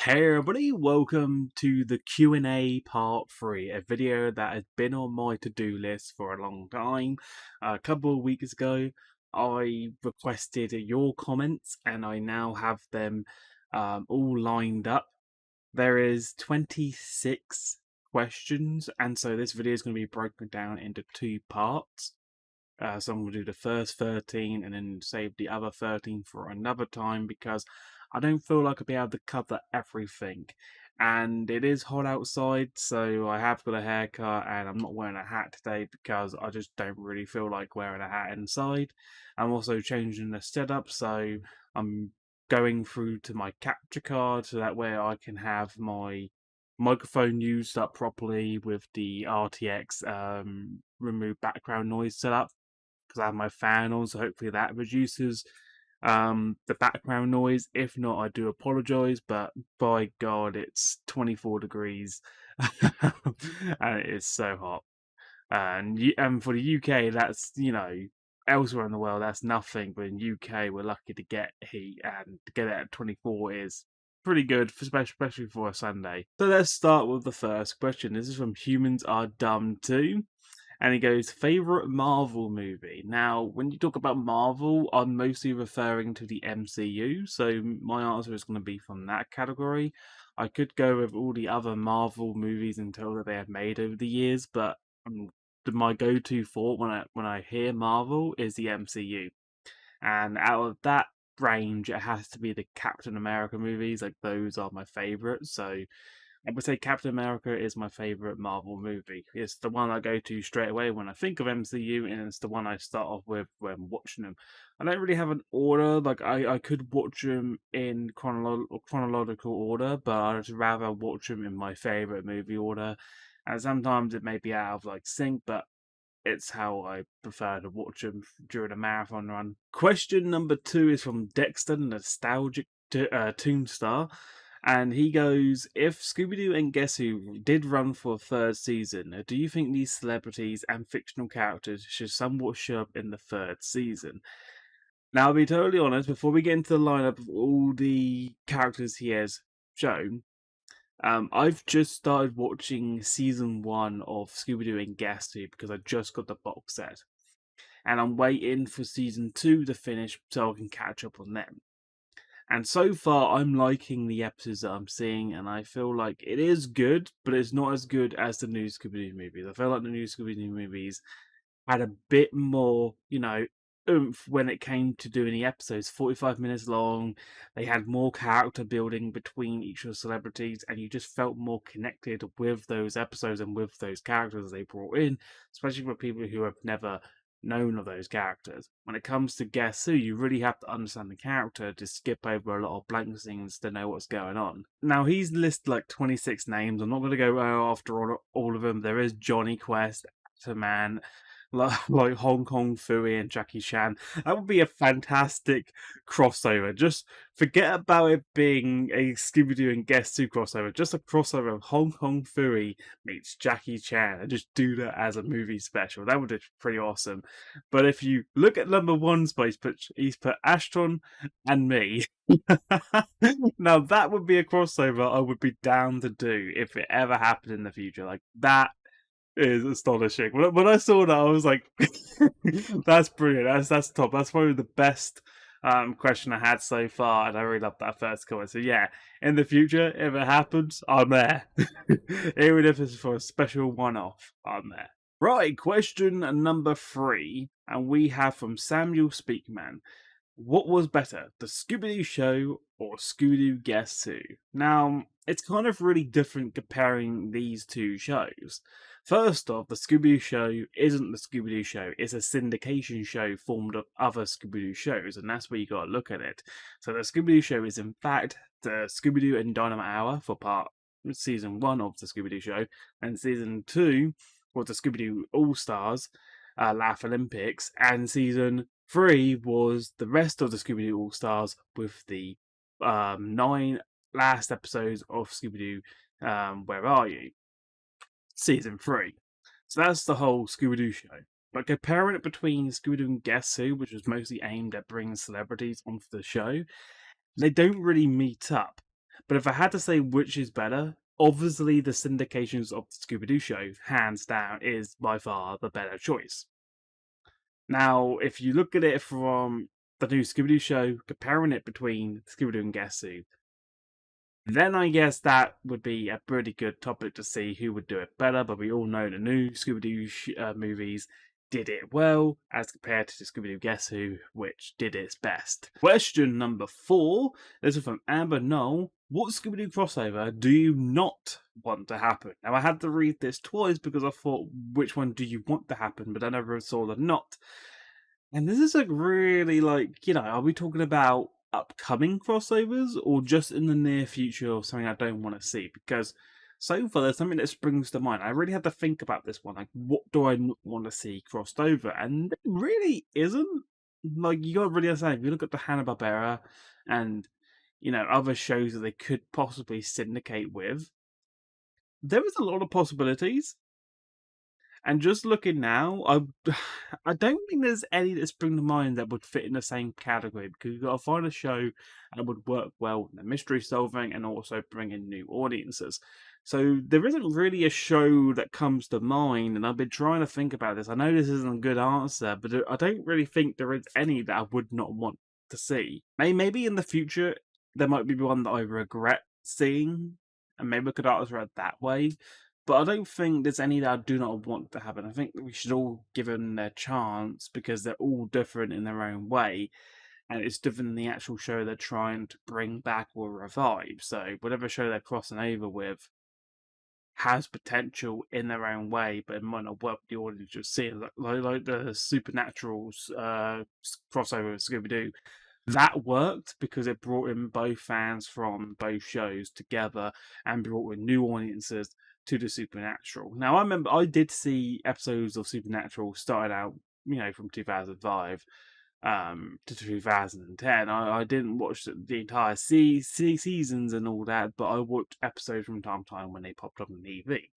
Hey everybody, welcome to the Q&A part 3, a video that has been on my to-do list for a long time. A couple of weeks ago, I requested your comments and I now have them all lined up. There is 26 questions, and so this video is going to be broken down into two parts. So I'm going to do the first 13 and then save the other 13 for another time because I don't feel like I'll be able to cover everything. And it is hot outside, so I have got a haircut and I'm not wearing a hat today because I just don't really feel like wearing a hat inside. I'm also changing the setup, so I'm going through to my capture card so that way I can have my microphone used up properly with the RTX remove background noise setup because I have my fan on, so hopefully that reduces the background noise. If not, I do apologize, but by God, it's 24 degrees and it is so hot. And for the UK, that's, elsewhere in the world, that's nothing, but in UK, we're lucky to get heat, and to get it at 24 is pretty good, especially for a Sunday. So let's start with the first question. This is from Humans Are Dumb Too. And he goes, favorite Marvel movie. Now, when you talk about Marvel, I'm mostly referring to the MCU, so my answer is going to be from that category. I could go with all the other Marvel movies in total that they have made over the years, but my go-to thought when I hear Marvel is the MCU. And out of that range, it has to be the Captain America movies. Like, those are my favorites. So I would say Captain America is my favorite Marvel movie. It's the one I go to straight away when I think of MCU, and it's the one I start off with when watching them. I don't really have an order. Like, I could watch them in chronological order, but I'd rather watch them in my favorite movie order. And sometimes it may be out of like sync, but it's how I prefer to watch them during a marathon run. Question number 2 is from Dexter Nostalgic Toonstar, and he goes, if Scooby-Doo and Guess Who did run for a third season, do you think these celebrities and fictional characters should somewhat show up in the third season? Now, I'll be totally honest, before we get into the lineup of all the characters he has shown, I've just started watching season 1 of Scooby-Doo and Guess Who because I just got the box set. And I'm waiting for season 2 to finish so I can catch up on them. And so far, I'm liking the episodes that I'm seeing, and I feel like it is good, but it's not as good as the new Scooby-Doo movies. I feel like the new Scooby-Doo movies had a bit more, oomph when it came to doing the episodes. 45 minutes long. They had more character building between each of the celebrities, and you just felt more connected with those episodes and with those characters they brought in, especially for people who have never known of those characters. When it comes to Guess Who, you really have to understand the character to skip over a lot of blank scenes to know what's going on. Now, he's listed like 26 names. I'm not going to go after all of them. There is Johnny Quest, Man, like Hong Kong Fooey and Jackie Chan. That would be a fantastic crossover. Just forget about it being a Scooby-Doo and Guess Who crossover. Just a crossover of Hong Kong Fooey meets Jackie Chan, and just do that as a movie special. That would be pretty awesome. But if you look at number one spot, he's put Ashton and me. Now that would be a crossover I would be down to do if it ever happened in the future. Like, that is astonishing. When I saw that, I was like, "That's brilliant. That's top. That's probably the best question I had so far." And I really loved that first comment. So yeah, in the future, if it happens, I'm there. Even if it's for a special one-off, I'm there. Right, question number 3, and we have from Samuel Speakman. What was better, the Scooby-Doo show or Scooby-Doo Guess Who? Now, it's kind of really different comparing these two shows. First off, the Scooby-Doo show isn't the Scooby-Doo show, it's a syndication show formed of other Scooby-Doo shows, and that's where you gotta look at it. So the Scooby-Doo show is in fact the Scooby-Doo and Dynamite Hour for season 1 of the Scooby-Doo show, and season 2 was the Scooby-Doo All-Stars, Laugh Olympics, and season 3 was the rest of the Scooby-Doo All-Stars with the 9 last episodes of Scooby-Doo Where Are You? Season 3. So that's the whole Scooby-Doo show. But comparing it between Scooby-Doo and Guess Who, which was mostly aimed at bringing celebrities onto the show, they don't really meet up. But if I had to say which is better, obviously the syndications of the Scooby-Doo show, hands down, is by far the better choice. Now, if you look at it from the new Scooby-Doo show, comparing it between Scooby-Doo and Guess Who, then I guess that would be a pretty good topic to see who would do it better, but we all know the new Scooby-Doo movies did it well as compared to the Scooby-Doo Guess Who, which did its best. Question number 4, this is from Amber Knoll. What Scooby-Doo crossover do you not want to happen? Now, I had to read this twice because I thought, which one do you want to happen? But I never saw the not. And this is like really like, are we talking about upcoming crossovers or just in the near future or something I don't want to see? Because so far there's something that springs to mind. I really had to think about this one. Like, what do I not want to see crossed over? And it really isn't. Like, you got to really understand, if you look at the Hanna-Barbera and, other shows that they could possibly syndicate with, there is a lot of possibilities. And just looking now, I don't think there's any that spring to mind that would fit in the same category, because you've got to find a show that would work well in the mystery solving and also bring in new audiences. So there isn't really a show that comes to mind, and I've been trying to think about this. I know this isn't a good answer, but I don't really think there is any that I would not want to see. Maybe in the future there might be one that I regret seeing, and maybe I could answer it that way. But I don't think there's any that I do not want to happen. I think we should all give them their chance because they're all different in their own way. And it's different than the actual show they're trying to bring back or revive. So whatever show they're crossing over with has potential in their own way, but it might not work with the audience you're seeing. Like the Supernatural crossover with Scooby-Doo. That worked because it brought in both fans from both shows together and brought in new audiences to the Supernatural. Now, I remember I did see episodes of Supernatural started out, from 2005 to 2010. I didn't watch the entire seasons and all that, but I watched episodes from time to time when they popped up on TV.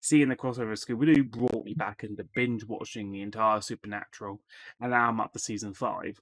Seeing the crossover of Scooby-Doo brought me back into binge watching the entire Supernatural, and now I'm up to season 5,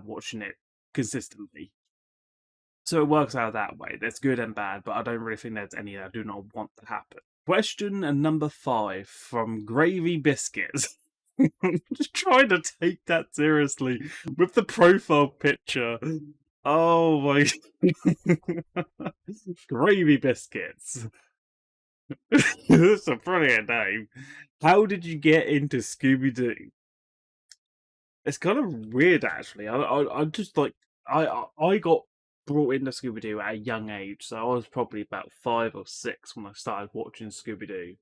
watching it consistently. So it works out that way. There's good and bad, but I don't really think there's any that I do not want to happen. Question number 5 from Gravy Biscuits. I'm just trying to take that seriously with the profile picture. Oh my. Gravy Biscuits. That's a brilliant name. How did you get into Scooby-Doo? It's kind of weird, actually. I just like I got brought into Scooby Doo at a young age, so I was probably about 5 or 6 when I started watching Scooby Doo,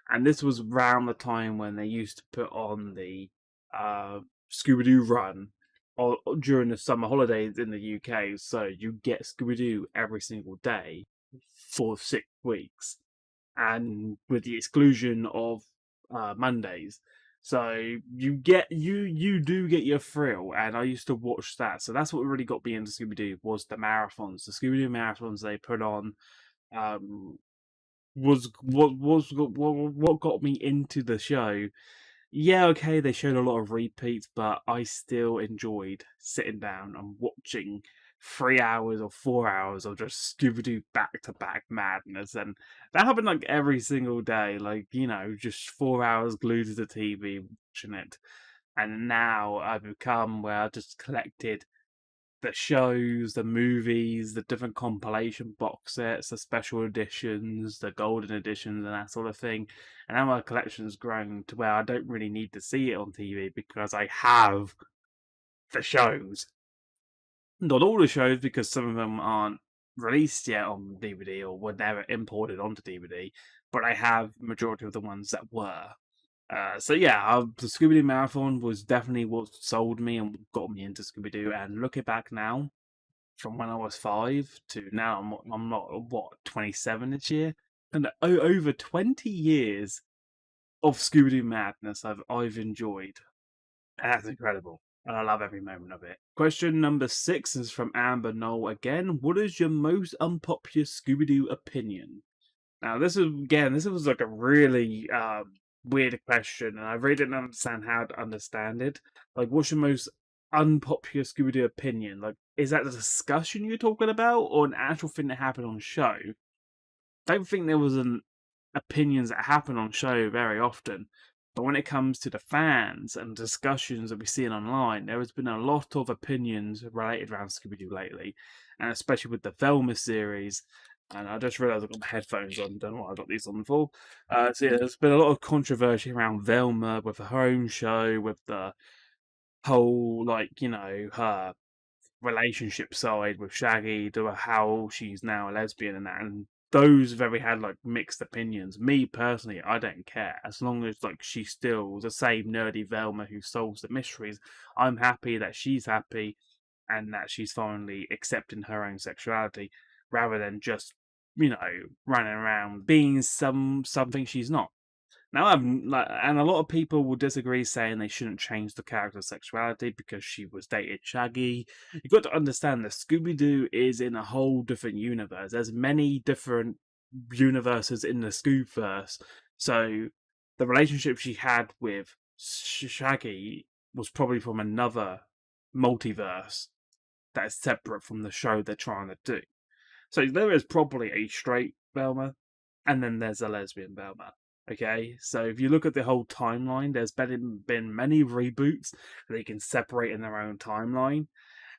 and this was around the time when they used to put on the Scooby Doo run during the summer holidays in the UK. So you get Scooby Doo every single day for 6 weeks, and with the exclusion of Mondays. So you do get your thrill, and I used to watch that. So that's what really got me into Scooby Doo was the marathons, the Scooby Doo marathons they put on. Was what got me into the show. Yeah, okay, they showed a lot of repeats, but I still enjoyed sitting down and watching 3 hours or 4 hours of just Scooby Doo back to back madness. And that happened like every single day, like, just 4 hours glued to the TV watching it. And now I've become where I just collected the shows, the movies, the different compilation box sets, the special editions, the golden editions, and that sort of thing. And now my collection's grown to where I don't really need to see it on TV because I have the shows. Not all the shows, because some of them aren't released yet on DVD or were never imported onto DVD, but I have majority of the ones that were. So yeah, the Scooby Doo marathon was definitely what sold me and got me into Scooby Doo. And looking back now, from when I was 5 to now, I'm not what 27 this year, and over 20 years of Scooby Doo madness I've enjoyed. And that's incredible. And I love every moment of it. Question number 6 is from Amber Knoll again. What is your most unpopular Scooby Doo opinion? Now, this was like a really weird question, and I really didn't understand how to understand it. Like, what's your most unpopular Scooby-Doo opinion, like, is that the discussion you're talking about or an actual thing that happened on show? Don't think there was an opinions that happen on show very often, but when it comes to the fans and discussions that we see online, there has been a lot of opinions related around Scooby-Doo lately, and especially with the Velma series. And I just realised I've got my headphones on. Don't know what I got these on for. So yeah, there's been a lot of controversy around Velma with her own show, with the whole her relationship side with Shaggy, to how she's now a lesbian and that, and those very had like mixed opinions. Me personally, I don't care as long as like she's still the same nerdy Velma who solves the mysteries. I'm happy that she's happy and that she's finally accepting her own sexuality rather than just running around being something she's not. Now, and a lot of people will disagree, saying they shouldn't change the character's sexuality because she was dated Shaggy. You've got to understand that Scooby Doo is in a whole different universe. There's many different universes in the Scoobverse, so the relationship she had with Shaggy was probably from another multiverse that is separate from the show they're trying to do. So there is probably a straight Velma, and then there's a lesbian Velma. Okay, so if you look at the whole timeline, there's been many reboots that they can separate in their own timeline,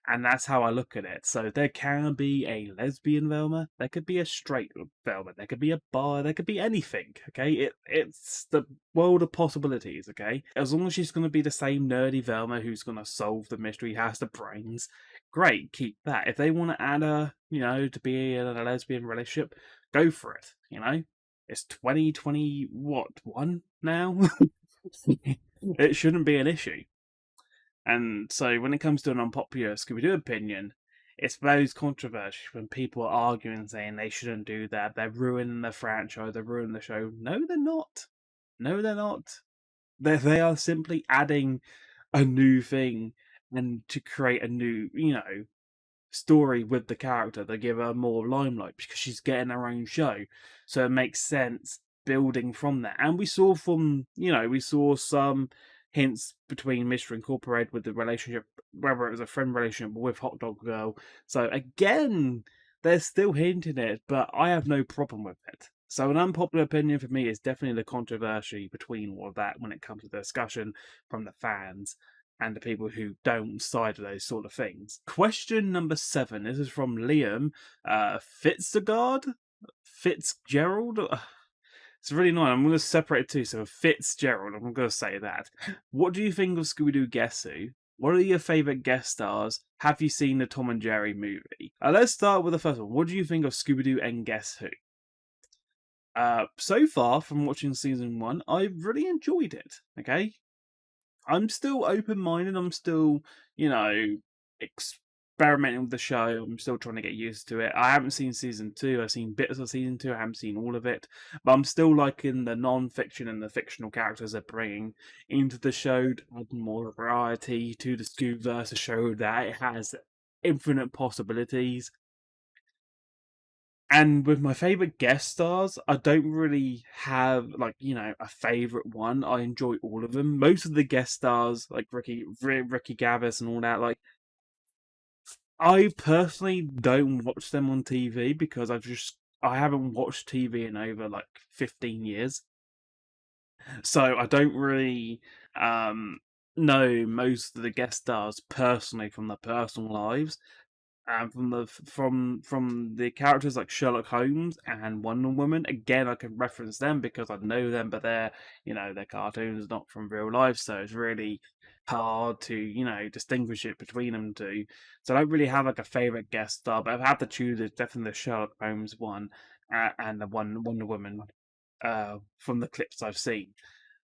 and that's how I look at it. So there can be a lesbian Velma, there could be a straight Velma, there could be a bi, there could be anything. Okay, it's the world of possibilities. Okay, as long as she's going to be the same nerdy Velma who's going to solve the mystery, has the brains, great, keep that. If they want to add her, to be in a lesbian relationship, go for it. It's 2020 what one now. It shouldn't be an issue. And so when it comes to an unpopular Scooby-Doo opinion, it's those controversies when people are arguing saying they shouldn't do that, they're ruining the franchise, they're ruining the show. No, they're not. No, they're not. They are simply adding a new thing and to create a new, story with the character. They give her more limelight because she's getting her own show. So it makes sense building from that. And we saw some hints between Mr. Incorporated with the relationship, whether it was a friend relationship with Hot Dog Girl. So again, they're still hinting it, but I have no problem with it. So an unpopular opinion for me is definitely the controversy between all of that when it comes to the discussion from the fans and the people who don't side of those sort of things. Question number 7. This is from Liam Fitzgerald. It's really annoying. I'm going to separate it too. So Fitzgerald, I'm going to say that. What do you think of Scooby-Doo Guess Who? What are your favourite guest stars? Have you seen the Tom and Jerry movie? Let's start with the first one. What do you think of Scooby-Doo and Guess Who? So far from watching season 1, I've really enjoyed it. Okay, I'm still open minded. I'm still, experimenting with the show. I'm still trying to get used to it. I haven't seen season 2. I've seen bits of season 2. I haven't seen all of it. But I'm still liking the non fiction and the fictional characters they're bringing into the show to add more variety to the Scoob-verse, to show that it has infinite possibilities. And with my favorite guest stars, I don't really have a favorite one. I enjoy all of them. Most of the guest stars, like Ricky Gervais and all that, like I personally don't watch them on TV because I haven't watched TV in over like 15 years, so I don't really know most of the guest stars personally from their personal lives. And from the characters like Sherlock Holmes and Wonder Woman, again, I can reference them because I know them, but they're cartoons, not from real life, so it's really hard to distinguish it between them two. So I don't really have like a favorite guest star, but I've had to choose. It's definitely the Sherlock Holmes one and the one Wonder Woman from the clips I've seen.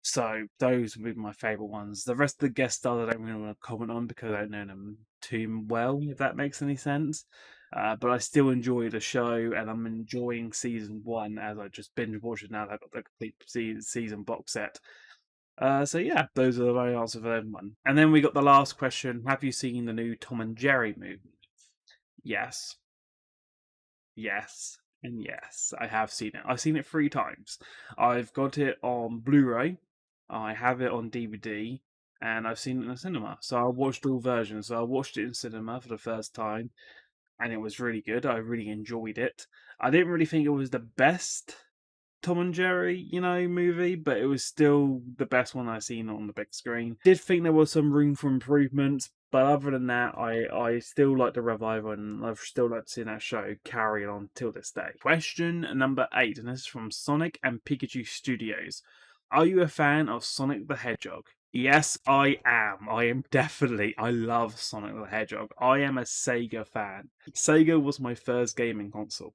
So those would be my favourite ones. The rest of the guest stars I don't really want to comment on because I don't know them too well, if that makes any sense. But I still enjoy the show, and I'm enjoying season 1 as I just binge watch it now that I've got the complete season box set. So yeah, those are my answers for that one. And then we got the last question: have you seen the new Tom and Jerry movie? Yes. Yes, and yes, I have seen it. I've seen it 3 times. I've got it on Blu-ray. I have it on DVD, and I've seen it in the cinema. So I watched all versions. So I watched it in cinema for the first time, and it was really good. I really enjoyed it. I didn't really think it was the best Tom and Jerry, movie, but it was still the best one I've seen on the big screen. Did think there was some room for improvement, but other than that, I still like the revival, and I've still like to see that show carry on till this day. Question number 8, and this is from Sonic and Pikachu Studios. Are you a fan of Sonic the Hedgehog? Yes, I am. I love Sonic the Hedgehog. I am a Sega fan. Sega was my first gaming console,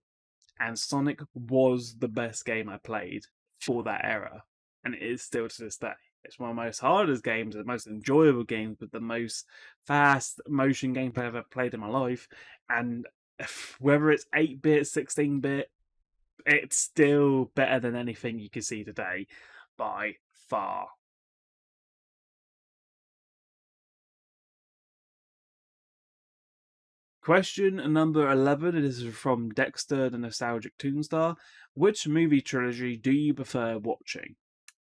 and Sonic was the best game I played for that era, and it is still to this day. It's one of the most hardest games, the most enjoyable games, with the most fast motion gameplay I've ever played in my life. And whether it's 8-bit, 16-bit, it's still better than anything you can see today by far. Question number 11, it is from Dexter the Nostalgic Toonstar. Which movie trilogy do you prefer watching?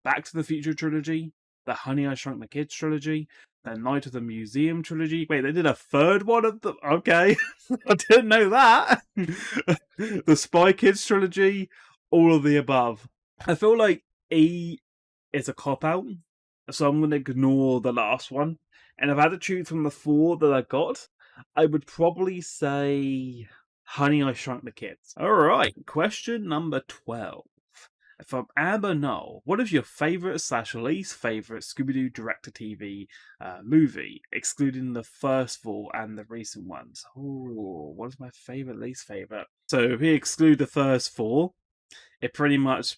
Back to the Future trilogy, the Honey I Shrunk the Kids trilogy, the Night of the Museum trilogy. Wait, they did a third one of them? Okay, I didn't know that. The Spy Kids trilogy, all of the above. I feel like E is a cop out, so I'm going to ignore the last one. And if I had to choose from the 4 that I got, I would probably say Honey I Shrunk the Kids. All right, question number 12. From Amber Null, what is your favourite / least favourite Scooby-Doo direct-to-TV movie, excluding the first 4 and the recent ones? Ooh, what is my favourite, least favourite? So if we exclude the first 4, it pretty much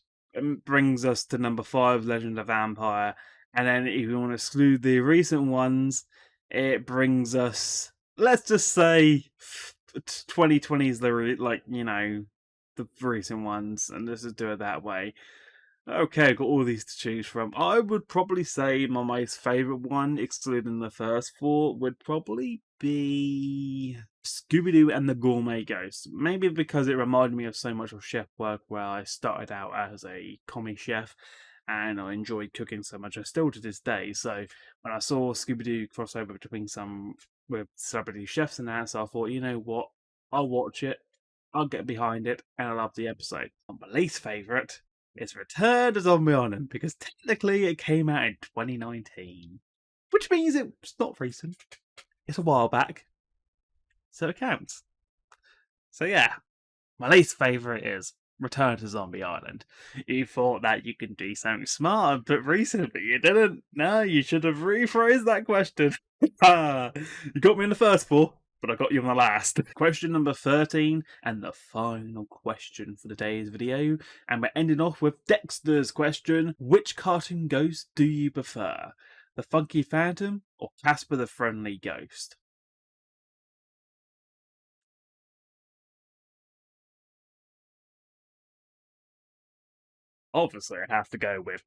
brings us to number 5, Legend of Vampire, and then if you want to exclude the recent ones, it brings us, let's just say, 2020 is the the recent ones, and let's just do it that way. Okay, got all these to choose from. I would probably say my most favourite one, excluding the first 4, would probably be Scooby-Doo and the Gourmet Ghost. Maybe because it reminded me of so much of chef work, where I started out as a commie chef and I enjoyed cooking so much, I still to this day. So when I saw Scooby-Doo crossover between some with celebrity chefs and that, so I thought, you know what, I'll watch it, I'll get behind it, and I love the episode. My least favourite is Return to Zombie Island, because technically it came out in 2019, which means it's not recent. It's a while back, so it counts. So yeah, my least favourite is Return to Zombie Island. You thought that you could do something smart, but recently you didn't. No, you should have rephrased that question. You got me in the first 4, but I got you on the last. Question number 13, and the final question for today's video. And we're ending off with Dexter's question. Which cartoon ghost do you prefer? The Funky Phantom or Casper the Friendly Ghost? Obviously, I have to go with